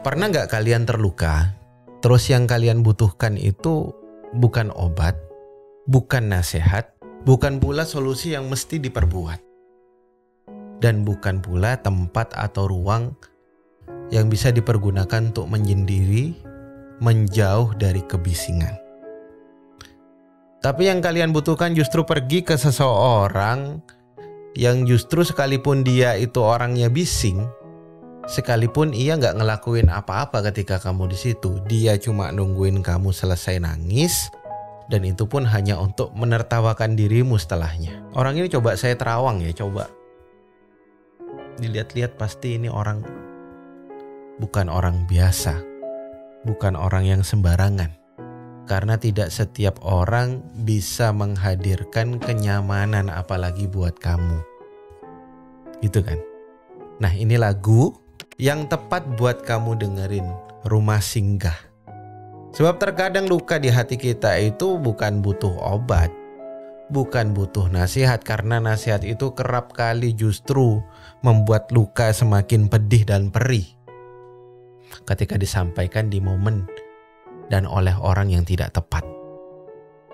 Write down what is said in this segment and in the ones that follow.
Pernah nggak kalian terluka, terus yang kalian butuhkan itu bukan obat, bukan nasihat, bukan pula solusi yang mesti diperbuat, dan bukan pula tempat atau ruang yang bisa dipergunakan untuk menyendiri, menjauh dari kebisingan. Tapi yang kalian butuhkan justru pergi ke seseorang yang justru sekalipun dia itu orangnya bising, sekalipun ia nggak ngelakuin apa-apa ketika kamu di situ, dia cuma nungguin kamu selesai nangis, dan itu pun hanya untuk menertawakan dirimu setelahnya. Orang ini coba saya terawang ya, coba dilihat-lihat, pasti ini orang bukan orang biasa, bukan orang yang sembarangan. Karena tidak setiap orang bisa menghadirkan kenyamanan apalagi buat kamu. Gitu kan? Nah, ini lagu yang tepat buat kamu dengerin, Rumah Singgah. Sebab terkadang luka di hati kita itu bukan butuh obat, bukan butuh nasihat, karena nasihat itu kerap kali justru membuat luka semakin pedih dan perih ketika disampaikan di momen dan oleh orang yang tidak tepat.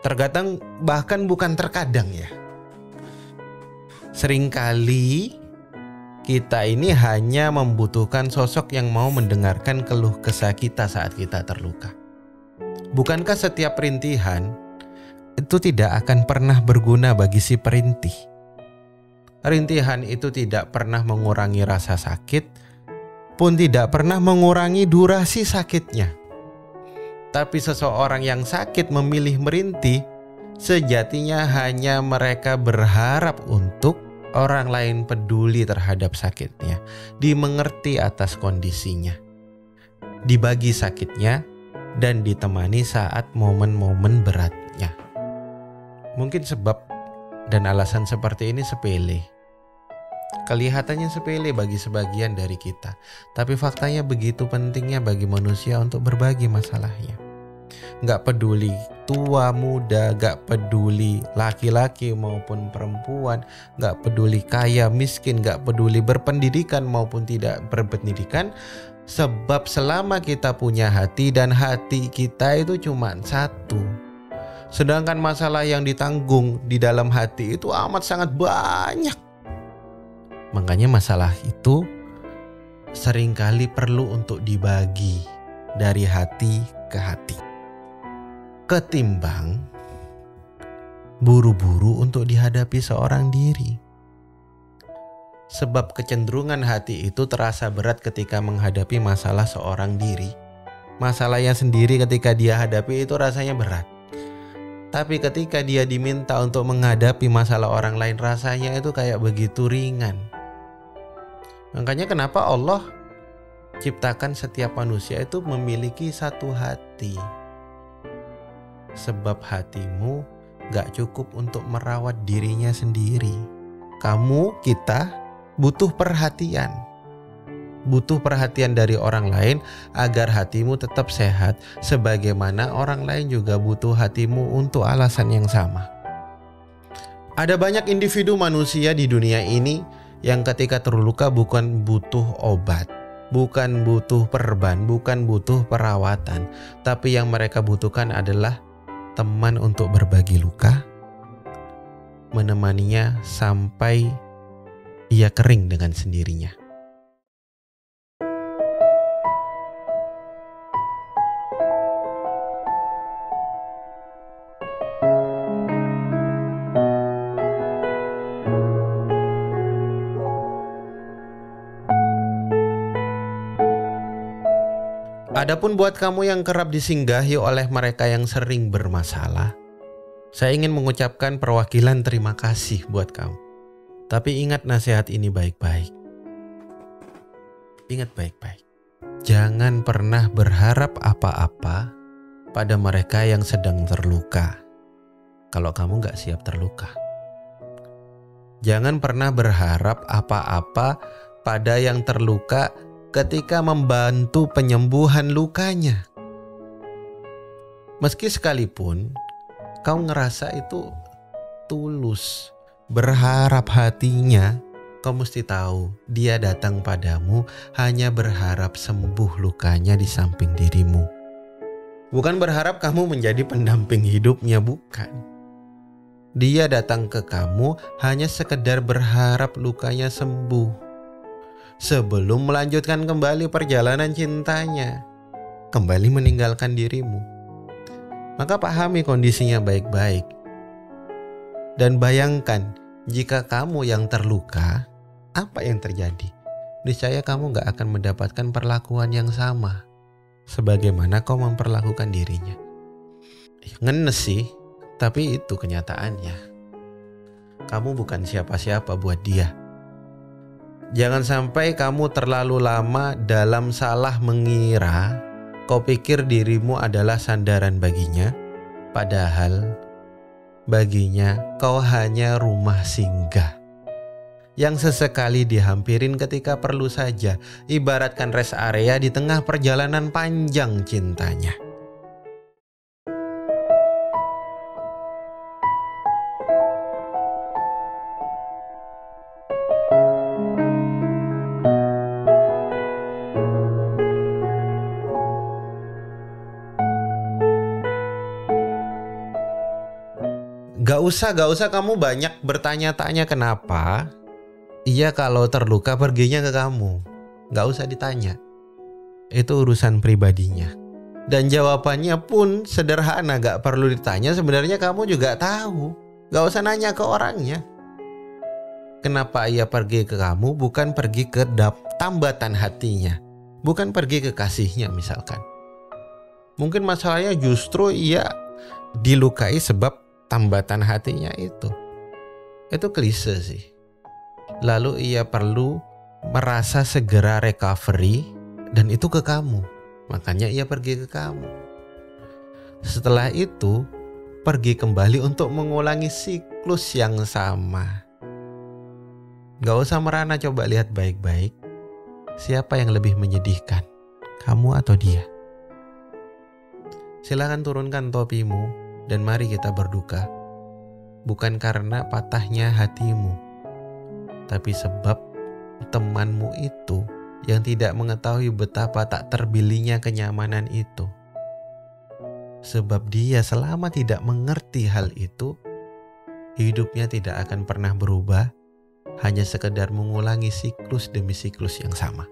Terkadang, bahkan bukan terkadang ya, seringkali kita ini hanya membutuhkan sosok yang mau mendengarkan keluh kesah kita saat kita terluka. Bukankah setiap rintihan itu tidak akan pernah berguna bagi si perintih? Rintihan itu tidak pernah mengurangi rasa sakit, pun tidak pernah mengurangi durasi sakitnya. Tapi seseorang yang sakit memilih merintih, sejatinya hanya mereka berharap untuk orang lain peduli terhadap sakitnya, dimengerti atas kondisinya, dibagi sakitnya, dan ditemani saat momen-momen beratnya. Mungkin sebab dan alasan seperti ini sepele. Kelihatannya sepele bagi sebagian dari kita, tapi faktanya begitu pentingnya bagi manusia untuk berbagi masalahnya. Gak peduli tua muda, gak peduli laki-laki maupun perempuan, gak peduli kaya miskin, gak peduli berpendidikan maupun tidak berpendidikan. Sebab selama kita punya hati, dan hati kita itu cuma satu, sedangkan masalah yang ditanggung di dalam hati itu amat sangat banyak. Makanya masalah itu seringkali perlu untuk dibagi dari hati ke hati, ketimbang buru-buru untuk dihadapi seorang diri. Sebab kecenderungan hati itu terasa berat ketika menghadapi masalah seorang diri. Masalahnya sendiri ketika dia hadapi itu rasanya berat. Tapi ketika dia diminta untuk menghadapi masalah orang lain, rasanya itu kayak begitu ringan. Makanya kenapa Allah ciptakan setiap manusia itu memiliki satu hati. Sebab hatimu gak cukup untuk merawat dirinya sendiri. Kamu, kita butuh perhatian. Butuh perhatian dari orang lain agar hatimu tetap sehat, sebagaimana orang lain juga butuh hatimu untuk alasan yang sama. Ada banyak individu manusia di dunia ini yang ketika terluka bukan butuh obat, bukan butuh perban, bukan butuh perawatan, tapi yang mereka butuhkan adalah teman untuk berbagi luka, menemaninya sampai ia kering dengan sendirinya. Adapun buat kamu yang kerap disinggahi oleh mereka yang sering bermasalah, saya ingin mengucapkan perwakilan terima kasih buat kamu. Tapi ingat nasihat ini baik-baik. Ingat baik-baik. Jangan pernah berharap apa-apa pada mereka yang sedang terluka kalau kamu gak siap terluka. Jangan pernah berharap apa-apa pada yang terluka ketika membantu penyembuhan lukanya. Meski sekalipun kau ngerasa itu tulus, berharap hatinya kau mesti tahu dia datang padamu hanya berharap sembuh lukanya di samping dirimu. Bukan berharap kamu menjadi pendamping hidupnya, bukan. Dia datang ke kamu hanya sekedar berharap lukanya sembuh sebelum melanjutkan kembali perjalanan cintanya, kembali meninggalkan dirimu. Maka pahami kondisinya baik-baik. Dan bayangkan, jika kamu yang terluka, apa yang terjadi? Niscaya kamu gak akan mendapatkan perlakuan yang sama sebagaimana kau memperlakukan dirinya. Ngenes sih, tapi itu kenyataannya. Kamu bukan siapa-siapa buat dia. Jangan sampai kamu terlalu lama dalam salah mengira kau pikir dirimu adalah sandaran baginya, padahal baginya kau hanya rumah singgah yang sesekali dihampirin ketika perlu saja, ibaratkan rest area di tengah perjalanan panjang cintanya. Gak usah kamu banyak bertanya-tanya kenapa. Iya, kalau terluka perginya ke kamu. Gak usah ditanya. Itu urusan pribadinya. Dan jawabannya pun sederhana, gak perlu ditanya. Sebenarnya kamu juga tahu. Gak usah nanya ke orangnya. Kenapa ia pergi ke kamu, bukan pergi ke tambatan hatinya. Bukan pergi ke kasihnya misalkan. Mungkin masalahnya justru ia dilukai sebab tambatan hatinya itu. Itu klise sih. Lalu ia perlu merasa segera recovery, dan itu ke kamu. Makanya ia pergi ke kamu. Setelah itu pergi kembali untuk mengulangi siklus yang sama. Gak usah merana, coba lihat baik-baik. Siapa yang lebih menyedihkan, kamu atau dia? Silakan turunkan topimu dan mari kita berduka. Bukan karena patahnya hatimu, tapi sebab temanmu itu yang tidak mengetahui betapa tak terbilinya kenyamanan itu. Sebab dia selama tidak mengerti hal itu, hidupnya tidak akan pernah berubah, hanya sekedar mengulangi siklus demi siklus yang sama.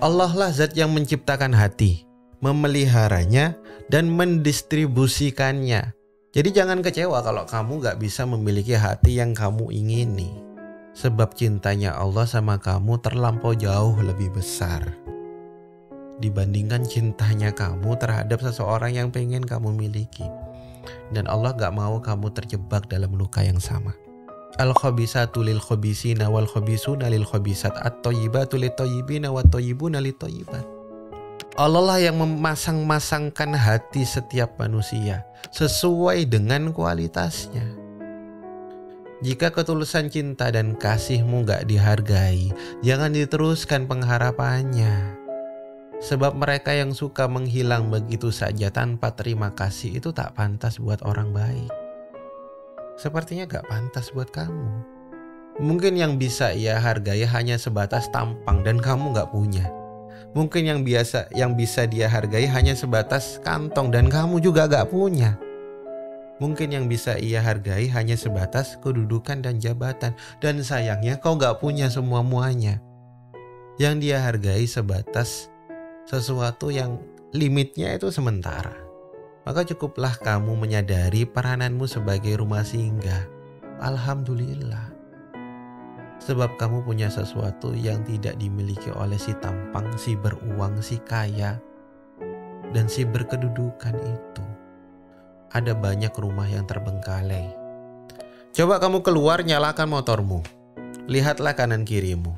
Allah lah zat yang menciptakan hati, memeliharanya, dan mendistribusikannya. Jadi jangan kecewa kalau kamu gak bisa memiliki hati yang kamu ingini. Sebab cintanya Allah sama kamu terlampau jauh lebih besar dibandingkan cintanya kamu terhadap seseorang yang pengen kamu miliki. Dan Allah gak mau kamu terjebak dalam luka yang sama. Al-khabisatu lil-khabisina wal-khabisuna lil-khabisat, at-thayyibatu lit-thayyibina wat-thayyibuna lit-thayyibat. Allah lah yang memasang-masangkan hati setiap manusia sesuai dengan kualitasnya. Jika ketulusan cinta dan kasihmu gak dihargai, jangan diteruskan pengharapannya. Sebab mereka yang suka menghilang begitu saja tanpa terima kasih itu tak pantas buat orang baik. Sepertinya gak pantas buat kamu. Mungkin yang bisa ia hargai hanya sebatas tampang dan kamu gak punya. Mungkin yang bisa dia hargai hanya sebatas kantong dan kamu juga gak punya. Mungkin yang bisa ia hargai hanya sebatas kedudukan dan jabatan, dan sayangnya kau gak punya semua-muanya. Yang dia hargai sebatas sesuatu yang limitnya itu sementara. Maka cukuplah kamu menyadari perananmu sebagai rumah singgah. Alhamdulillah. Sebab kamu punya sesuatu yang tidak dimiliki oleh si tampang, si beruang, si kaya, dan si berkedudukan itu. Ada banyak rumah yang terbengkalai. Coba kamu keluar, nyalakan motormu. Lihatlah kanan kirimu.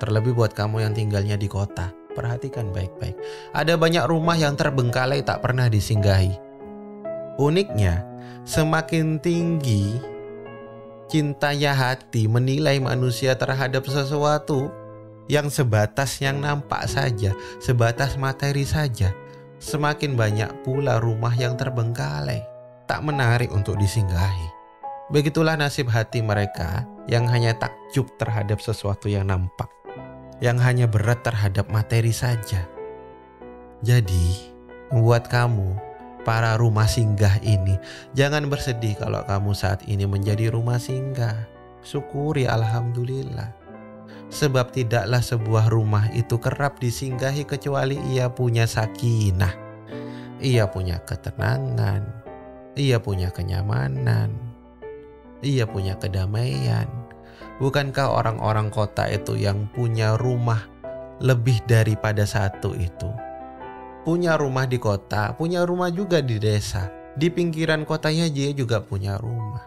Terlebih buat kamu yang tinggalnya di kota. Perhatikan baik-baik. Ada banyak rumah yang terbengkalai tak pernah disinggahi. Uniknya, Semakin tinggi cintanya hati menilai manusia terhadap sesuatu yang sebatas yang nampak saja, sebatas materi saja, semakin banyak pula rumah yang terbengkalai, tak menarik untuk disinggahi. Begitulah nasib hati mereka yang hanya takjub terhadap sesuatu yang nampak, yang hanya berat terhadap materi saja. Jadi, buat kamu, para rumah singgah ini, jangan bersedih kalau kamu saat ini menjadi rumah singgah. Syukuri, alhamdulillah. Sebab tidaklah sebuah rumah itu kerap disinggahi kecuali ia punya sakinah, ia punya ketenangan, ia punya kenyamanan, ia punya kedamaian. Bukankah orang-orang kota itu yang punya rumah lebih daripada satu itu? Punya rumah di kota, punya rumah juga di desa. Di pinggiran kotanya dia juga punya rumah.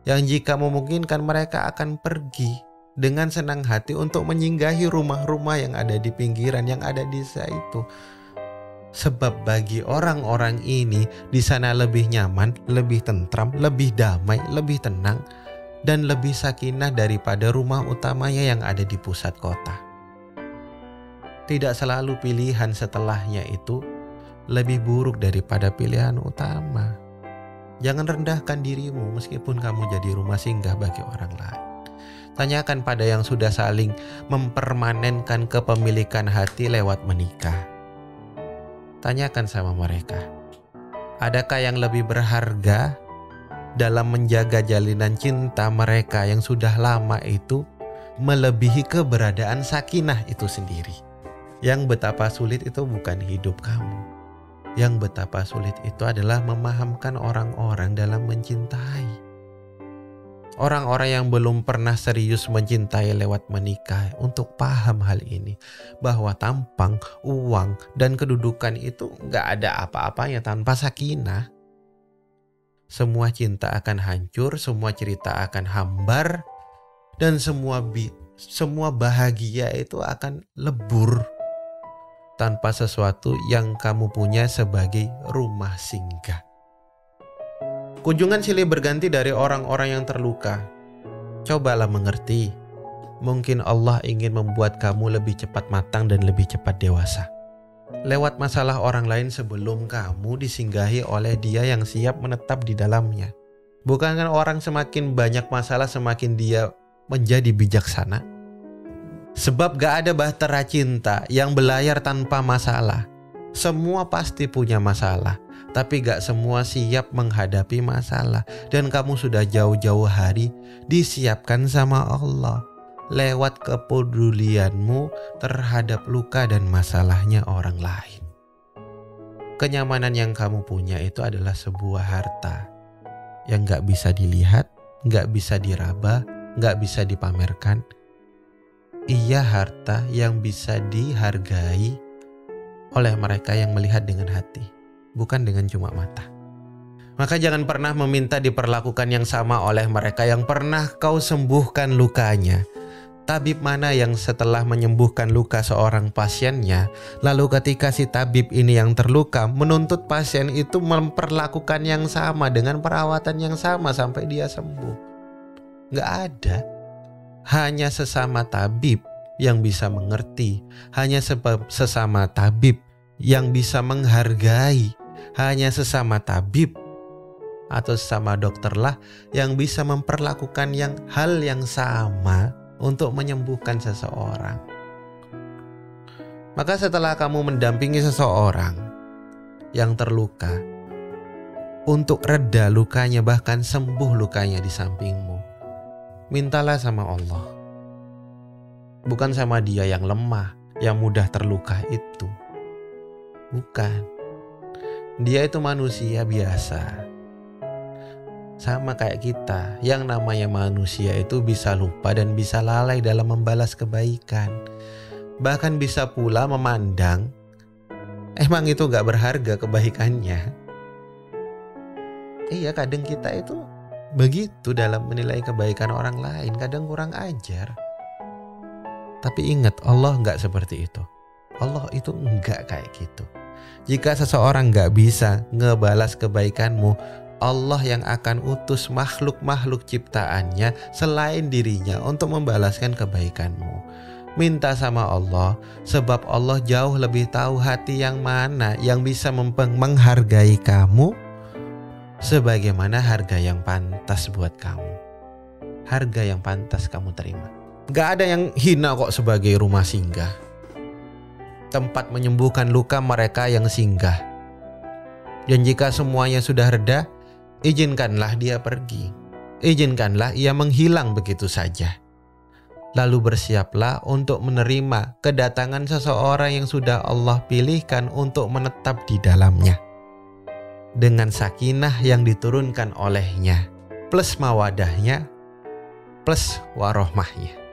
Yang jika memungkinkan mereka akan pergi dengan senang hati untuk menyinggahi rumah-rumah yang ada di pinggiran, yang ada di desa itu. Sebab bagi orang-orang ini di sana lebih nyaman, lebih tentram, lebih damai, lebih tenang, dan lebih sakinah daripada rumah utamanya yang ada di pusat kota. Tidak selalu pilihan setelahnya itu lebih buruk daripada pilihan utama. Jangan rendahkan dirimu meskipun kamu jadi rumah singgah bagi orang lain. Tanyakan pada yang sudah saling mempermanenkan kepemilikan hati lewat menikah. Tanyakan sama mereka, adakah yang lebih berharga dalam menjaga jalinan cinta mereka yang sudah lama itu melebihi keberadaan sakinah itu sendiri? Yang betapa sulit itu bukan hidup kamu. Yang betapa sulit itu adalah memahamkan orang-orang dalam mencintai. Orang-orang yang belum pernah serius mencintai lewat menikah untuk paham hal ini. Bahwa tampang, uang, dan kedudukan itu gak ada apa-apanya tanpa sakinah. Semua cinta akan hancur, semua cerita akan hambar, dan semua bahagia itu akan lebur tanpa sesuatu yang kamu punya sebagai rumah singgah. Kunjungan silih berganti dari orang-orang yang terluka. Cobalah mengerti. Mungkin Allah ingin membuat kamu lebih cepat matang dan lebih cepat dewasa. Lewat masalah orang lain sebelum kamu disinggahi oleh Dia yang siap menetap di dalamnya. Bukankah orang semakin banyak masalah semakin dia menjadi bijaksana? Sebab gak ada bahtera cinta yang belayar tanpa masalah. Semua pasti punya masalah, tapi gak semua siap menghadapi masalah. Dan kamu sudah jauh-jauh hari disiapkan sama Allah lewat kepedulianmu terhadap luka dan masalahnya orang lain. Kenyamanan yang kamu punya itu adalah sebuah harta yang gak bisa dilihat, gak bisa diraba, gak bisa dipamerkan. Ia harta yang bisa dihargai oleh mereka yang melihat dengan hati, bukan dengan cuma mata. Maka jangan pernah meminta diperlakukan yang sama oleh mereka yang pernah kau sembuhkan lukanya. Tabib mana yang setelah menyembuhkan luka seorang pasiennya, lalu ketika si tabib ini yang terluka menuntut pasien itu memperlakukan yang sama dengan perawatan yang sama sampai dia sembuh? Gak ada. Hanya sesama tabib yang bisa mengerti, hanya sesama tabib yang bisa menghargai, hanya sesama tabib atau sesama dokter lah yang bisa memperlakukan hal yang sama untuk menyembuhkan seseorang. Maka setelah kamu mendampingi seseorang yang terluka, untuk reda lukanya bahkan sembuh lukanya di sampingmu, mintalah sama Allah, bukan sama dia yang lemah, yang mudah terluka itu. Bukan. Dia itu manusia biasa. Sama kayak kita, yang namanya manusia itu bisa lupa dan bisa lalai dalam membalas kebaikan. Bahkan bisa pula memandang, emang itu gak berharga kebaikannya. Iya, kadang kita itu begitu dalam menilai kebaikan orang lain, kadang kurang ajar. Tapi ingat, Allah gak seperti itu. Allah itu enggak kayak gitu. Jika seseorang gak bisa ngebalas kebaikanmu, Allah yang akan utus makhluk-makhluk ciptaannya selain dirinya untuk membalaskan kebaikanmu. Minta sama Allah, sebab Allah jauh lebih tahu hati yang mana yang bisa menghargai kamu sebagaimana harga yang pantas buat kamu. Harga yang pantas kamu terima. Gak ada yang hina kok sebagai rumah singgah, tempat menyembuhkan luka mereka yang singgah. Dan jika semuanya sudah reda, izinkanlah dia pergi. Izinkanlah ia menghilang begitu saja. Lalu bersiaplah untuk menerima kedatangan seseorang yang sudah Allah pilihkan untuk menetap di dalamnya. Dengan sakinah yang diturunkan olehnya, plus mawadahnya, plus warohmahnya.